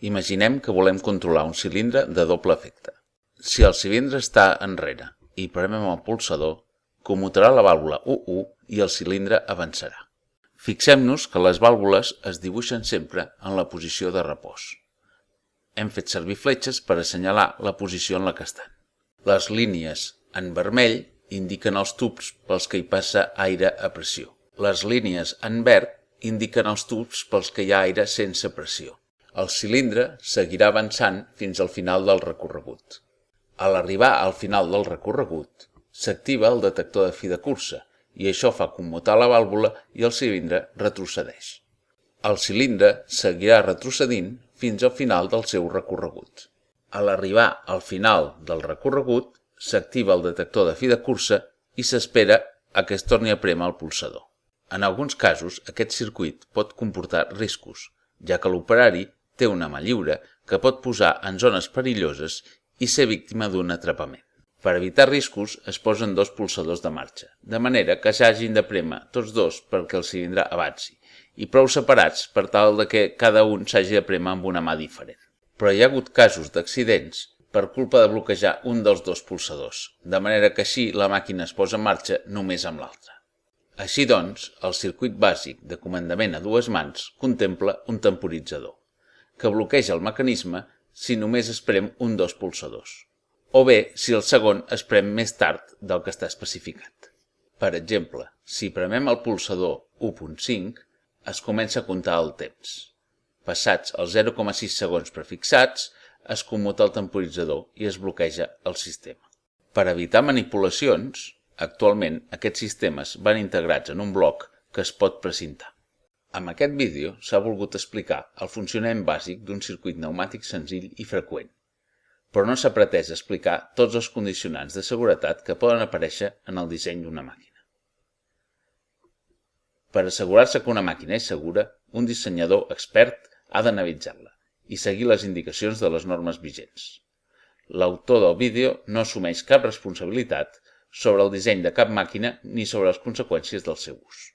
Imaginem que volem controlar un cilindre de doble efecte. Si el cilindre està enrere i premem el pulsador, commutarà la vàlvula U1 i el cilindre avançarà. Fixem-nos que les vàlvules es dibuixen sempre en la posició de repòs. Hem fet servir fletxes per assenyalar la posició en la que estan. Les línies en vermell indiquen els tubs pels que hi passa aire a pressió. Les línies en verd indiquen els tubs pels que hi ha aire sense pressió. El cilindre seguirà avançant fins al final del recorregut. A l'arribar al final del recorregut, s'activa el detector de fi de cursa i això fa commutar la vàlvula i el cilindre retrocedeix. El cilindre seguirà retrocedint fins al final del seu recorregut. A l'arribar al final del recorregut, s'activa el detector de fi de cursa i s'espera a que es torni a prémer el pulsador. En alguns casos, aquest circuit pot comportar riscos, ja que l'operari té una mà lliure que pot posar en zones perilloses i ser víctima d'un atrapament. Per evitar riscos, es posen dos pulsadors de marxa, de manera que s'hagin de prémer tots dos perquè el cilindre avanci, i prou separats per tal que cada un s'hagi de prémer amb una mà diferent. Però hi ha hagut casos d'accidents per culpa de bloquejar un dels dos pulsadors, de manera que així la màquina es posa en marxa només amb l'altra. Així doncs, el circuit bàsic de comandament a dues mans contempla un temporitzador, que bloqueja el mecanisme si només es prem un dels pulsadors, o bé si el segon es prem més tard del que està especificat. Per exemple, si premem el pulsador 1.5, es comença a comptar el temps. Passats els 0,6 segons prefixats, es commuta el temporitzador i es bloqueja el sistema. Per evitar manipulacions, actualment aquests sistemes van integrats en un bloc que es pot precintar. Amb aquest vídeo s'ha volgut explicar el funcionament bàsic d'un circuit pneumàtic senzill i freqüent, però no s'ha pretès explicar tots els condicionants de seguretat que poden aparèixer en el disseny d'una màquina. Per assegurar-se que una màquina és segura, un dissenyador expert ha d'analitzar-la i seguir les indicacions de les normes vigents. L'autor del vídeo no assumeix cap responsabilitat sobre el disseny de cap màquina ni sobre les conseqüències del seu ús.